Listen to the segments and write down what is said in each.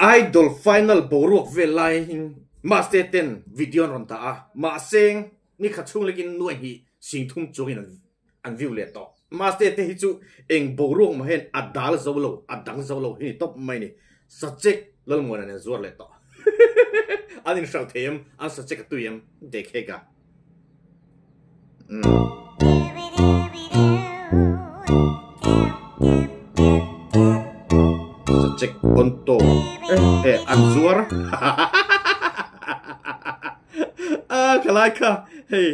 idol final borok velai hin master ten video ron ta a ma seng ni khachung lekin nuai hi singthum chungin an view le to master te hi chu eng borok ma hen adal zolo adang zolo hi top mai ni subject lol ngona ne zor le to anin shau them an subject tu yam dekhega subject konto anzuar kalai ka hey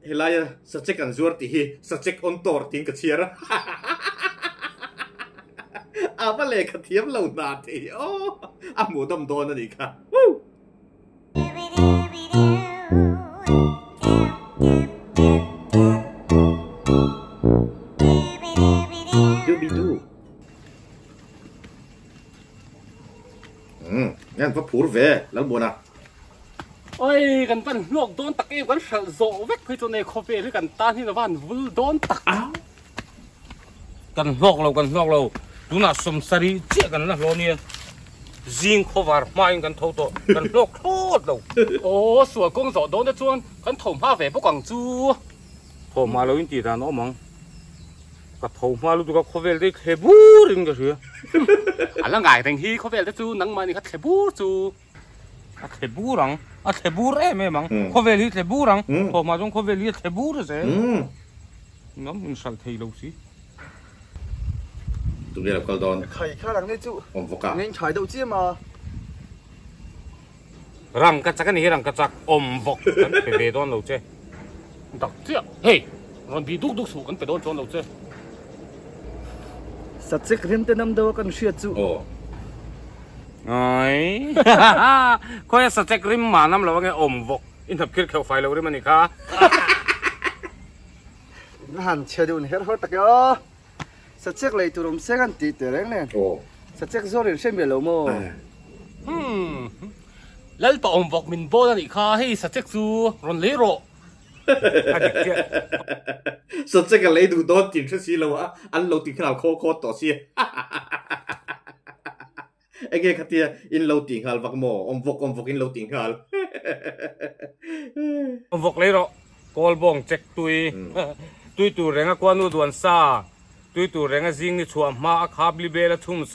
helai subject anzuar ti hi subject ontor ting ka chiara apa le ka thiam lo na ti amu dam don na ni kaงั้นพระผูรเวแล้วบัวนะโอ้ยกันปั้นลวกโดนตักเอวกันเฉลโซเวกให้จนในคอเฟ่หรือกันตาที่ละวันวุ้โดนตักกันลวกเราดูน่าสมสรีเจ๊กันนะเราเนี่ยจิงเขาวาร์มาอิงกันเท่าตัวกันลวกโทษเราโอ้ส่วนกงโซโดนจะชวนกันถมผ้าเฟ่พวกกวางจูถมมาเราอินตีตาน้องมังก็ถมมาลูกตัวคอเฟ่ได้แค่บูริงก็เสืออันละไงแต่งที่คอเฟ่ได้จูนังมานี่ก็แค่บูจูแค่บูรังแค่บูเร่ไหมมังคอเฟ่ที่แค่บูรังถมมาจงคอเฟ่ที่แค่บูเลยน้ำมันสั่งเทเราสิตรงนี้เราก็โดนไข่ข้าหลังนี่จู่ผมโฟกัสเงินขายดูจี้มารังกระจักนี่รังกระจักอมฟกกันไปเวดอนเราเจ้ดักเจ้าเฮ้ยรันบีดุกสูกันไปโดนจนเราเจ้สัตว์เซ็กเรียนเต้นน้ำเดือกันเชียจู่โอ้ไอ้ก็ยังสัตว์เซ็กริมมาน้ำเราว่าไงอมฟกอินทับคิดเข้าไฟเราได้มันนี่ค่ะหันเชียดูนี่เฮ้ยตะเกียสัตว์เซ็กเลยตัวผมเซ็กันตีเตะแรงเนี่ยสัตว์เซ็กโซ่เรียนเช่นเบลล์โม่แล้วปอมฟกมินโบนั่นอีกค่ะให้สัตว์เซ็กซูรันเลโรสัตว์เซ็กเลยดูโดนจิ้มชี้เราอ่ะอันเราติดขนาดโคตรต่อเสียไอ้เงี้ยขัดเตียอินเราติ่งหาลวักโมอมฟกอินเราติ่งหาลอมฟกเลยโรกอลบงเจ็กตุยตัวแรงกว่านูดวนซาตุยตัวแรงจิงนี่ชัวมาคาบลิเบลทุ่มโซ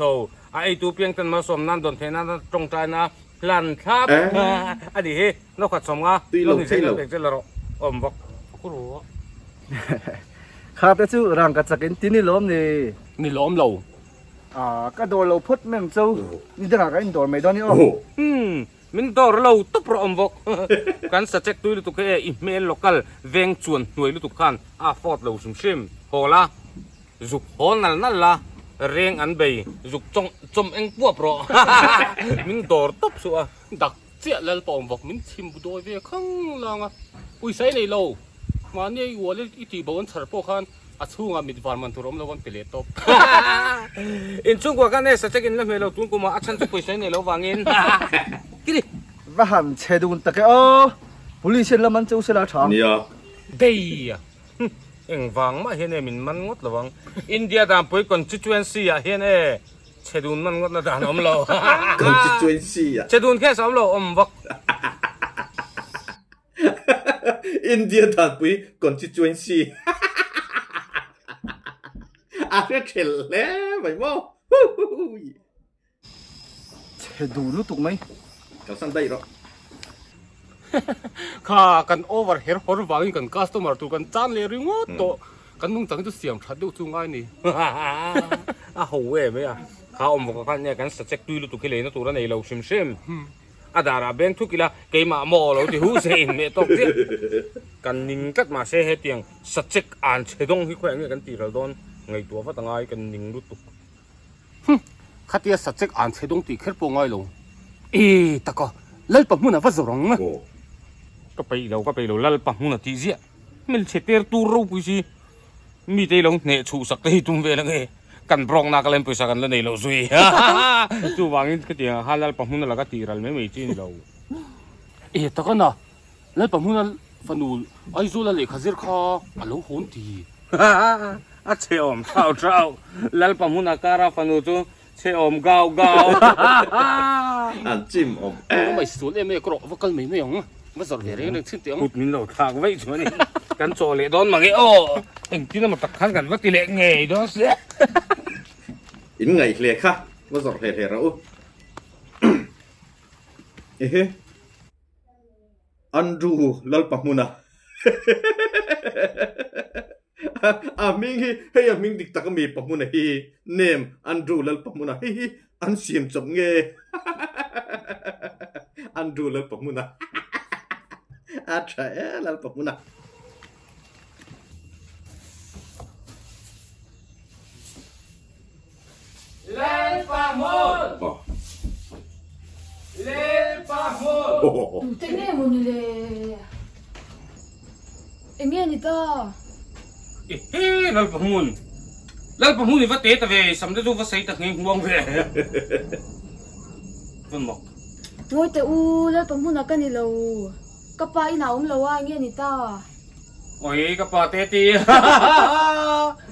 ไอตัวเพียงแต่มาสมนั่นโดนเทนั้นตรงใจนะหลันครับอันนี้เฮ้นกขัดสมงาตุยเราใช่เราเด็กเจ้าเราอมบอกกูรู้ข้าแต่จู่รังกระจักอินที่นี่ล้มนี่ล้มเราก็โดนเราพุทธแม่งจู่นี่จะหากันโดนไม่โดนนี่อ๋อมินโดนเราตุปรอมบอกการสัจจตุยลุตุกเออีเมลโลกัลเวงชวนหน่วยลุตุกันฟอร์ดเราชิมโหละจุกโหนั่นละเรียงอันเบย์จุกจมเอ็งปัวโปรมินโดนตุบสัวดักเจ้าแล้วปอมบอกมินชิมบุโดยเวข้างล่างอุ้ยใส่ในเรามาเนี่ยวัวเล็กอีตีบอลเฉลปขันช่วงมิดวานมันทุรมแล้ววันเปลี่ยนตบอินช่วงกว่ากันเนี่ยสัจกินแล้วเมื่อเราตุ้งกูมาฉันจะไปใส่ในเราวางเงินกิริว่าหันเชดูนตะเกียบริษัทละมันจะอุตสาหกรรมนี่อ่ะเดียเอ็งวางมาเห็นเนี่ยมันงดระวังอินเดียตามไปคอนสติทูเอนซีอ่ะเห็นเนี่ยเชดูนมันงดระดับน้ำเราคอนสติทูเอนซีอ่ะเชดูนแค่สามโลวักอินเดียตามไปคอนสติทูเอนซีอะไรเฉลเลยไม่บอกเชดูรู้ถูกไหมเขาสั่งได้หรอข้ากันโอเวอร์เฮร์ฮอร์วางกันคัสตอมาร์ตัวกันจานเลยริงวะกันนุ่งจังจะเสียมชัดดูจุงไงนี่โหเว้ยไม่อะข้าอมบอกกันเนี่ยกันสัจจตุยลุตุกเลยนะตัวนั้นเราชิมดาราเบนทุกิละเกย์มาโมเราที่หูเสียนเมตกเสียกันนิ่งกัดมาเสียเหตุยังสัจจอ่านเชดงที่แขวงเนี่ยกันตีเราโดนไงตัวว่าตั้งไงกันนิ่งลุตุกข้าเตี้ยสัจจอ่านเชดงตีแค่ปงไงลงตะก็เล่าปั๊มมุนาฟัสรองนะก็ไปเราเล่าปั๊มมุนาทีเสียมิลเชเตอร์ตูรูกุชิมีเตลงเนี่ยชูสักที่ตุ้มเวลังเอกันบรองนักเล่นไปสักกันแล้วเนี่ยเราซุยจู่วางอินก็เตียงฮัลล์ปั๊มมุนาแล้วก็ตีรัลไม่จีนเราตะก็นะเล่าปั๊มมุนาฟันูไอ้ซูละเล็กขจิรข้าอารมณ์โหดทีเชี่ยวเล่าปั๊มมุนาการาฟันูจูเช xe ôm gao gao ăn chim ôm nó mày xuống em mày có rõ con mấy mày không mất giọt về đấy được xin tiếng hụt mình đầu thang vậy chứ này cắn trò lệ đón mà cái ô anh tí nó mà tập khăn gần vắt tỷ lệ nghề đó sẽ in ngày lệ khác mất giọt lệ rau Andrew lalpamuna Aming hey aming dik takami pamuna hi name Andrew lalpamuna hi an sim chom nge Andrew lalpamuna a trai lalpamuna lalpamon lalpamon thế nghe một người em nghe gì ta lalpamon thì vắt té ta về sắm cho vắt say ta nghe buông về vâng mọc ngồi tại u lalpamon là cái gì lâu các bà nào ông lâu ai nghe gì ta ôi các bà té ti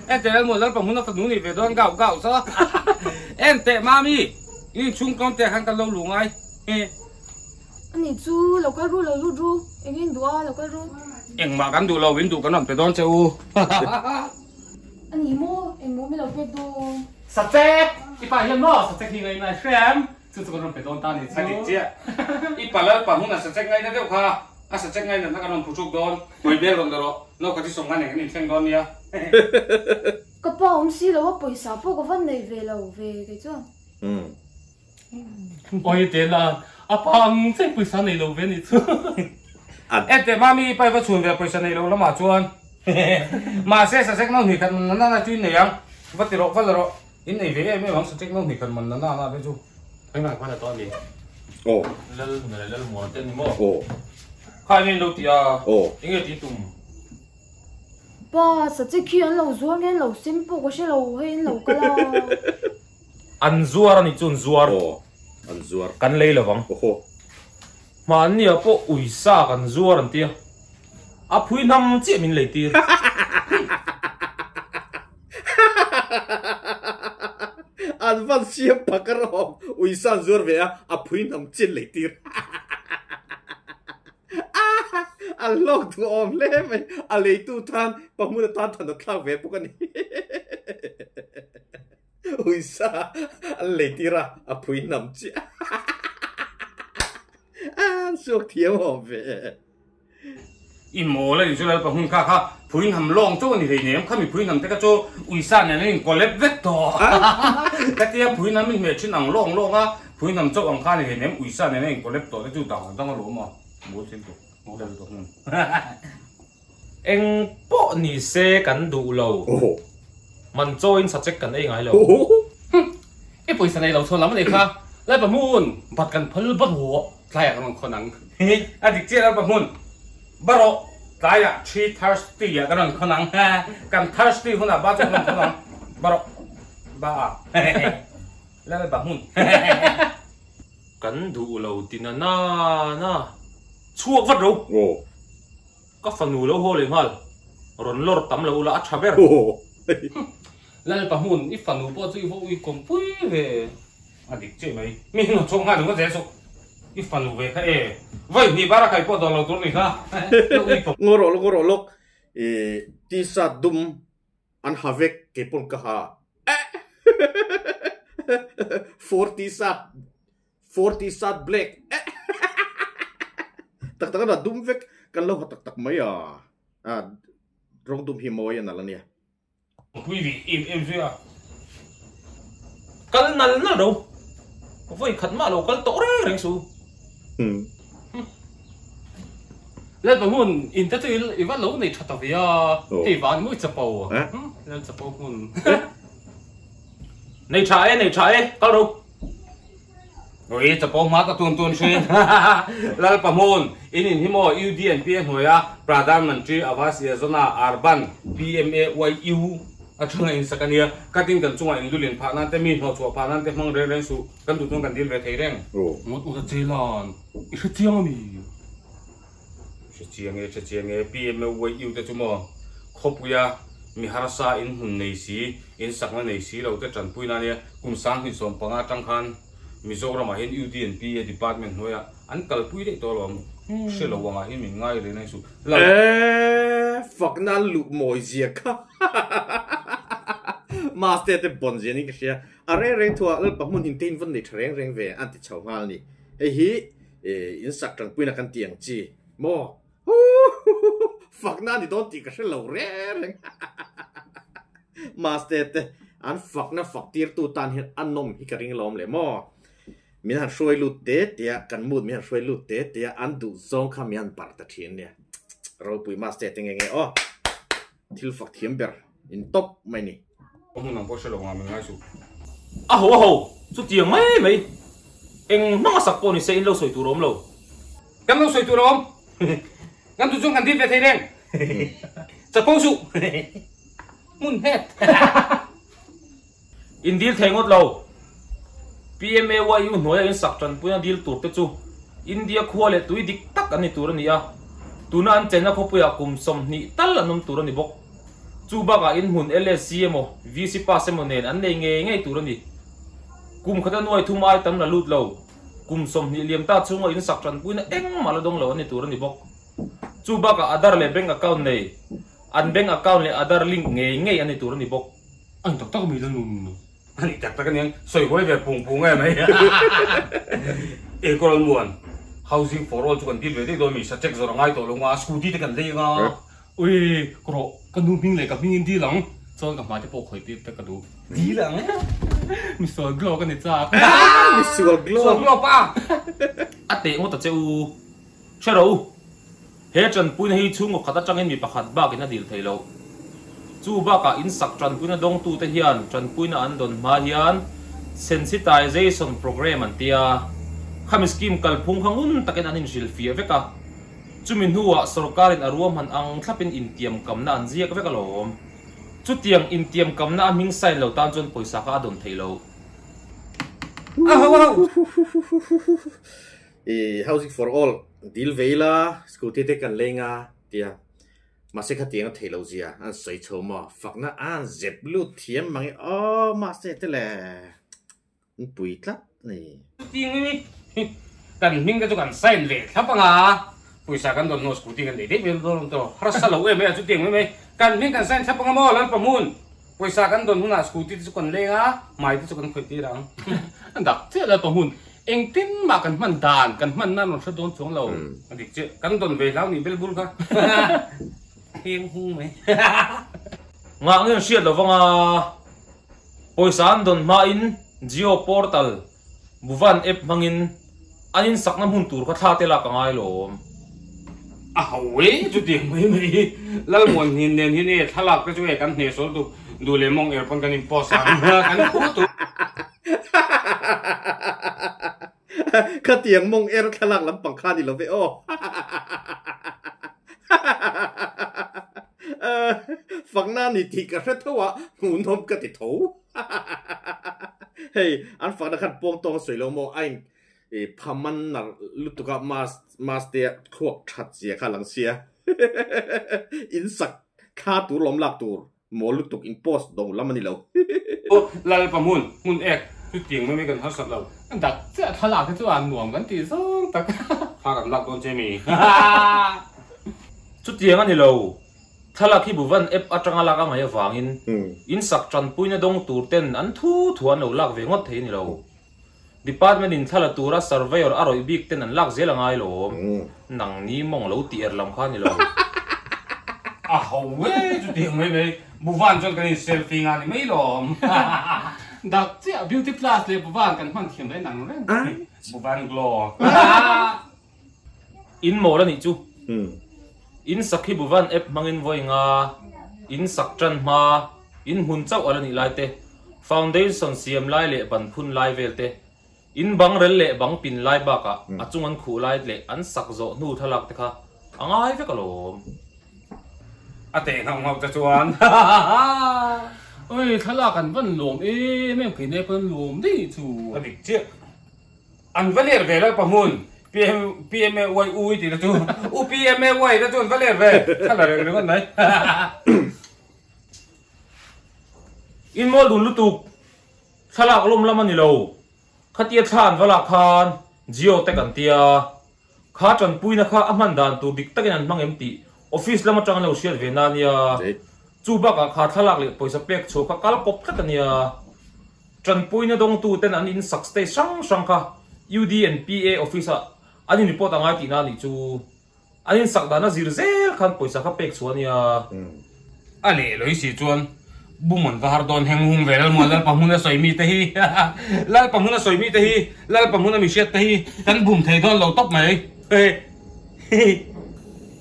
em té một lalpamon nó phật núi này về đoan gạo gạo sao em té mami nhưng chung con té hàng ta lâu luôn ai anh ấy chú lâu cái ru em nghe đùa lâu cái ru em mà gắn đủ lâu đến đủ cái nằm té đoan châu anh ấy em mới lâu cái đùa sạch sẽ ít bà hiền mò sạch sẽ thì ngày này xem chứ tụi con nằm té đoan ta thì sai đi chứ ít bà lalpamon là sạch sẽ ngay đó đâu cả sạch sẽ ngay là nó cái nằm phụ trục đoan mới biết rồi đó nó có chỉ sống ngay này cái này xem đoan nha các bà ông xí lâu bồi sao bố có vấn đề về lâu về cái chứ ôi thế là bằng chắc bồi sao này lâu về này chứ em thế mami phải vào chuồn về bồi sao này lâu lắm mà chuồn mà sẽ nó hủy cần nó là chuyên này không vắt tiền rồi in này về em mới bảo sẽ nó hủy cần mình nó là cái chú anh nào quan là to gì ồ lên mùa tên mùa ồ hai bên đầu tiên ồ những cái tí tùng bà sao chỉ khi anh lâu ruộng nghe lâu xem bố có sẽ lâu hay lâu cái là ăn zuar này chun zuar ồ ăn zuar cắn lấy là vắng ồ mà anh nhớ bộ ủi sa cắn zuar anh tia phui năm chị mình lấy tiền ăn văn xiêm bạc cái rồng ui san zuar về phui nằm trên lấy tiền ăn log tu om le mày lấy tu than bằng mua than nó khao về bốc anh ui sa ăn lấy tiền ra phui nằm trên suốt thiếu hồn về im mồ là điều là bằng khá phui nằm long chỗ này thì ném khá mình phui nằm cái chỗ ui sa này nên có lép vết to cái tia phui nằm mình về trên nằm long á phui nằm chỗ bằng khá này thì ném ui sa này nên có lép to cái chỗ đào đang lỗ mà bố xem tục bố đây tục anh bộ nhị xe cắn đủ lâu mình join sạch chắc cắn ấy ngay lâu cái bồi sa này lâu thôi lắm đấy khá lại bằng môn bắt cắn phơi bắtหัวlại là con nắng anh đi chơi là bằng môn bắt đầu lại là three thirsty cái đó con nắng cầm thirsty hôm nào bắt cho con nắng bắt đầu ba lại bằng môn cắn đủ lâu thì na chuộc vắt đâu có phần nụ lâu hồ lên hả rồi lót tắm lâu là chả biết lại bằng môn ít phần nụ bao nhiêu vô uy cùng pui về anh đi chơi mấy mình nó trông hai đứa có dễ số ít phần nụ về cái vậy thì bara cái bao lâu rồi ha ngô rô lộc tí sa dum an havek kepon kaha 40 sat black tak tak ada dum vek kan lo tak mai rong dum hi moi na la nia quý vị im duy à kan nal na đâu vậy khẩn mà đâu kan tổ đấy rèn su lên bằng môn in tới thì vắt lỗ này thật vậy thì ván mũi chập bầu lên chập bầu môn này trái cao đâu rồi chập bầu má ta tuôn xuyên lên bằng môn in himo UDNP hồi Pradhan Mantri Awas Yojana Urban PMAYU chung in sakania katin kan chunga in lulin pha nan te mi ho chua pha nan te mang re su kan du tung kan dil ve thei reng ngot u chelan I chiang mi chiang e PMAYU te chumo khopuya mi harasa in hun nei si in sakna nei si lo te tran puina ne kum sang hi som panga tang khan Mizoram hin UDNP department noya an kalpui de to lom se lo wanga hi min ngai le nai su fuck na lu moi zia ka master te bonje ni ka sia are re thua al pamun hin tin van ni threng reng ve an ti chau ngal ni hi in sak tang puina kan tiang chi mo fuck na ni don ti ka se lo re reng master te an fuck na fuck tir tu tan hin an nom hi ka ring lom le mo mình hàng xuôi lụt té tia cần một mình hàng xuôi lụt té tia ăn đủ zong kham mian par ta thiên nè rồi bùi master tiếng nghe ô thiếu phật thiểm ber in top mày nè ông nằm bao lâu mà mình ngay su hồ chút tiền mấy em mang sắc con sẽ in lâu soi tu rom lâu cam lâu soi tu rom cam tu chung cần đi về thế đen chặt bao su muốn hết in deal thay ngót lâu PMAYU nói in sắc trần puya deal tur te chu India khua le tui dik tak ani tur ani a tuna an chena kho puya kum som ni tal anum tur ani bok chu ba ka in hun LSCMO VC pass mo nen an nei nge tur ani kum khata noi thumai tam na lut lo kum som ni liam ta chunga in sak trần puina eng mal dong lo ani tur ani bok chu ba ka Aadhaar le bank account nei an bank account le Aadhaar link nge ani tur ani bok an tak tak mi lan nun anh chắc cái này soi quay về bùng em ấy, economic luôn, housing for all chúng đi về đây rồi mình sẽ check rồi ngay tổ luôn mà scooty thì cần gì nga, ui, cái nụ mình lại cái mình đi lắm, cho cái máy thì bộ khởi tiếp cái nụ đi lắm, mình soi glow cái này cha, mình soi glow pa, à tệ ngô ta chơi u, chơi đâu, hết trần pui này chung một khát trăng em bị bắt hạt ba cái này đi thấy lâu. Chu ba ka in sak tran puina dong tu te hian tran puina an don ma hian sensitization program an tia kham scheme kalphung hangun taken anin sil fi veka chumin huwa sarkarin aruam han ang thlapin intiam kamna an ziak veka lom chu tiang intiam kamna aming sai lo tan chon poisa ka don theilo housing for all deal veila scooty te kan lenga tia mà sẽ khát tiếng thấy lâu gì à anh soi châu mà phật nó anh dẹp lút thiếm mà nghe mà sẽ thế là bụi lắm này tiếng ấy cần mình cái chỗ cần sai về thắp à bụi sa cần đồn nốt scooty cần để bên đồn to hara sa lâu em chút tiếng ấy cần mình cần sai thắp à mò lần pamun bụi sa cần đồn huna scooty chỗ cần lên á mai chỗ cần khởi tí rằng anh đặt thế là pamun anh tin mà cần man đàn cần man nan nó sẽ đồn xuống lâu anh định chứ cần đồn về lão ni bel bul ka hiên hu mày ngã nghe chuyện là vâng à ôi sáng đồn ma in geo portal buvan app mangin anin sak nam hun tur kha tha te la ka ngai lo a hawe chu tiang mai lal mon hin nen hin e thalak ka chu e kan hne sol tu du le mong er pon kan in post kan khu tu khát tiếng mong er thalak lam pang kha ni lo ve o phật na ni thì cả rất thua muốn hôm cái thì thấu hey anh phật đã khăn bông tông sợi lông mò anh phàm man là lúc tụi các master thuộc chặt gì khá lăng xia in sắc khá tụ lom lạc tụ mò lúc tụi import đồng lắm anh lâu lal pa mun ek chu tiang mai kan hasat lo an dak cha thala ka chu an nuam kan ti so tak ha kan lak don chemi chu tiang ani lo thala khi buvan app atanga la ka ngai wangin in sak tran puina dong tur ten an thu thuan lo lak ve ngot thei ni lo department in thala tura surveyor aroi bik ten an lak zela ngai lo nang ni mong lo ti er lam kha ni lo a hawe chu tiang mai buvan chon kan selfie nga ni mai lom đặc chia beauty plus le buvan kan man thiam dai nang re buvan glow in mo la ni chu in sakhi buvan app mangin voi nga in saktran ma in hun chau ala ni lai te foundation siam lai le ban phun lai vel te in bang rel le bang pin lai ba ka achungan khu lai le an sak zo nu thalak te kha angai ve ka lom ate ngau ngau cha chuan ôi thala kan van lom e mem phin e pan lom di chu adik che an valer ve la pamun PMAY ui thì là chu PMAY đó chu valer ve thala re ngon nai in mol dun lutuk thalak lom lama ni lo khatia than wala khan jio te kan tia kha chan puina kha aman dan tu dik takin an mang empty office lama tang lo sial ve na nia chu ba ka kha thalak le poisa pek chu ka kal pop ka nia chan puina dong tu ten an in sak stay sang kha UDNPA officer ani report angai ti na ni chu anin sak dana zirzel khan poisa kha pek chuania ale loi si chuan bumon var don heng hung vel mo lal pamuna soimi te hi lal pamuna soimi te hi lal pamuna mi shet te hi kan bum thei don lo top mai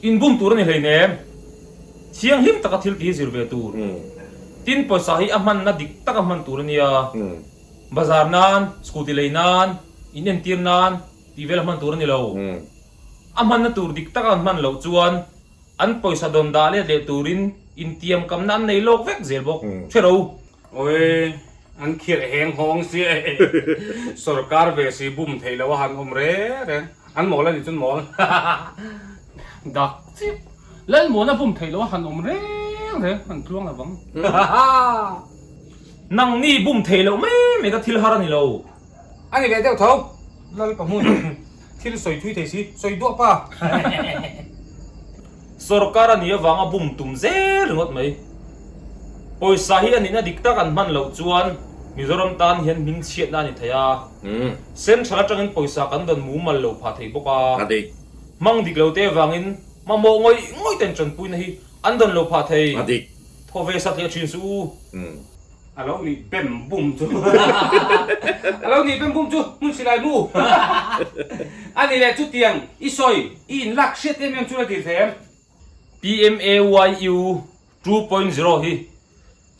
in bum tur ni hei ne chiang him taka thil ti zir ve tur tin poisa hi aman na dik taka man tur nia bazar nan scooty leinan inen tir nan ti vel man tur ni lo aman na tur dik taka man lo chuan an poisa don da le turin in tiam kam nan nei lok vek zel bok chero oi an khir heng hong si sarkar ve si bum thei lo han om re an mo la ni chun mo dak chi lal mo na bum thei lo han om re an tluang la bang nang ni bum thei lo me ka thil haran ni lo ani ve deu tho lal pa mun thil soi thui thei si soi do pa sarkar ani awanga bum tum zel ngot mai poisa hi ani na dikta kan man lo chuan Mizoram tan hian ming chiat na ni thaya sen thara tangin poisa kan don mu mal lo pha thei boka ade mang dik lo te wangin mamo ngoi ten chon pui na hi an don lo pha thei ade thove sa thia chin su alo ni pem bum chu alo ni pem bum chu mun silai mu ani le chu tiang isoi in lak shet em chu la ti them PMAYU 2.0 hi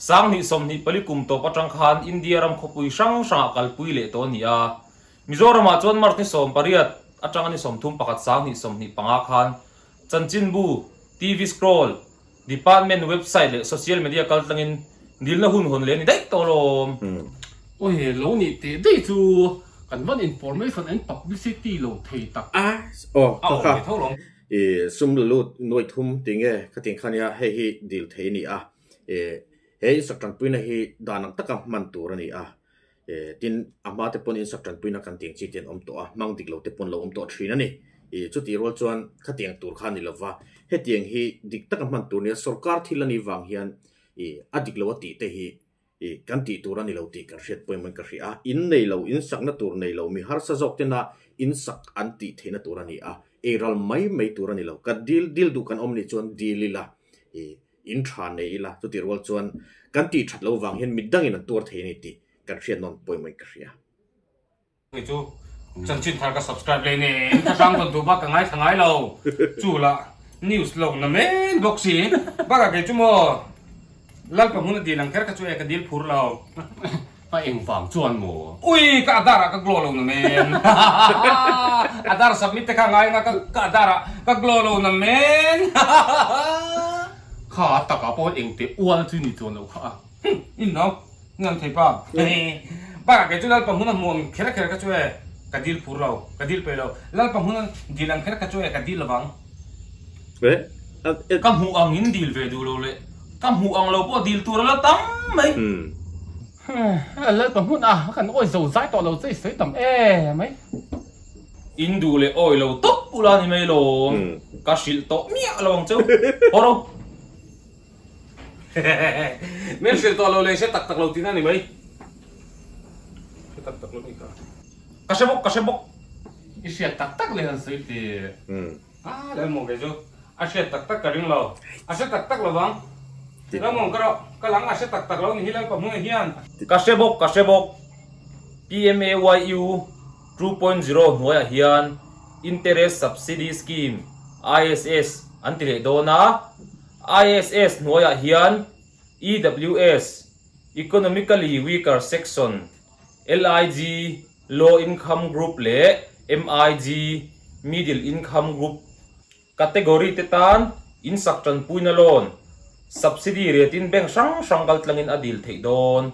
sang ni som ni palikum to patang khan India ram khopui sang kalpui le to nia Mizoram a chon mar ni som pariat atang ni som thum pakat sang ni som ni panga khan chanchin bu TV scroll department website le social media kaltangin dilna hun le ni dai to lom oi lo ni te dei chu kan van information and publicity lo thei tak kha tho long sum lu noi thum tinge khating khania he dil thei ni a he saktan puina hi danang taka man tur ani a tin ama te pon in saktan puina kan ting chi ten om to a mang dik lo te pon lo om to thrin ani chuti rol chuan khating tur khan ni lova he tiang hi dik taka man tur ni sarkar thilani wang hian adik lo ti te hi kan ti tur ani lo ti ka shet poi man ka ri a in nei lo in sakna tur nei lo mi har sa jok te na in sak an ti theina tur ani a eral mai tur ani lo ka dil du kan om ni chuan dilila in than nei la chu ti rol chuan kan ti that lo wang hian midang in tur thei ni ti kan rian non poi mai ka ria ni chu chanchin thar ka subscribe le ne ta sang kon tu ba ka ngai lo chu la news lo na men boxi ba ka ke chu mo lal pa mun di lang kher ka chu ka dil phur lo pa eng fam chuan mo ui ka adara ka glo lo na men adara submit te ka ngai nga ka adara ka glo lo na men kha ta ka po eng te ual chu ni chuan lo kha in no ngan thei pa ba ka ke chu lal pa mun mon kher ka chu ka dil phur lo ka dil pe lo lal pa mun di lang kher ka chu ka dil lawang kam hu ang in dil ve du lo le kam hu ang lo po dil tur la tam mai lal pa mun kan oi zo zai to lo zai sei tam mai in du le oi lo top pula ni mai lo ka shil to mia lawang chu oro men shil to lo le se tak lo tina ni mai tak lo ni ka kasebok isia tak le han sei ti le mo ge jo asia tak ka ring lo asia tak lo bang la mo ka lang asia tak lo ni hilal pa mo hian kasebok PMAYU 2.0 noya hian interest subsidy scheme ISS antile dona ISS noya hian EWS economically weaker section LIG low income group le MIG middle income group category tetan in section puina loan subsidy rate in bank sang kaltlangin adil thei don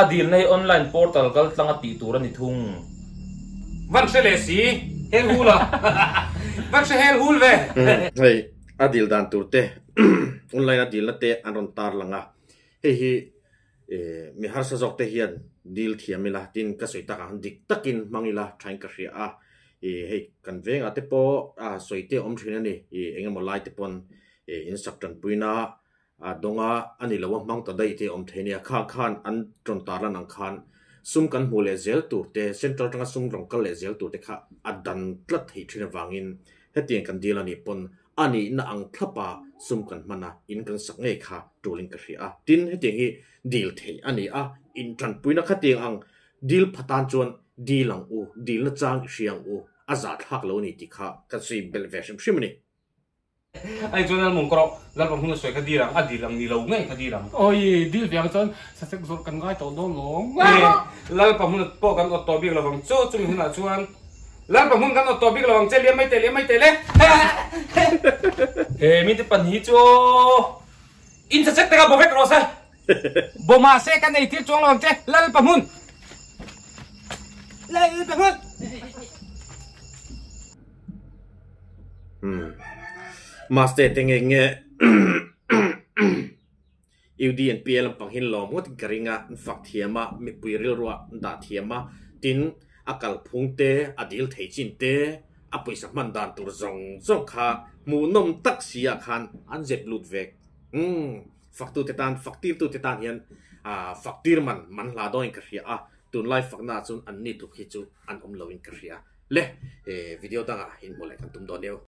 adil nei online portal kaltlang ati tura ni thung van se le si hel hula van se hel hul ve hey adil dan turte online adil na te anon tar langa he mi har sa jok te hian deal thiamila tin ka soi taka dik takin mangila thain ka ria a hei kan venga te po soite om thina ni engemaw lai te pon instruction puina donga ani lawa mang ta dai te om thenia khan an tron tarla nang khan sum kan hule zel tur te central tanga sum rong kal le zel tur te kha adan tlat thei thina wangin hetiang kan deal ani pon ani na ang thlapa sum kan mana in kan sak nge kha tuling ka ria tin hetiang hi deal thei ani in tran puina khatiang ang deal phatan chon deal ang u deal na chang hriang u azat hak lo ni ti kha kan sui bel version shimni ai chon mong krok lal pam hun soi ka dirang dirang ni lo ngai ka dirang oi dil viang chon sa sek zor kan ngai to don long lal pam hun po kan o to bi lo bang chu chu hin la chuan lal pam hun kan o to bi lo bang che le mai te le he mi te pan hi chu in sa sek ta ka bo vek ro sa bo ma se kan nei ti chong lo che lal pam hun master tengenge UDN PL panghin lo mot garinga fak thiama mi puiril ruwa da thiama tin akal phungte adil theichin te apoisa mandan tur zong kha mu nom tak sia khan anjep lut vek faktu tetan faktir tu tetan hian faktir man la doin ka ria tun life fakna chun an ni tu khi chu an om loin ka ria le video danga hin mole kan tum do neu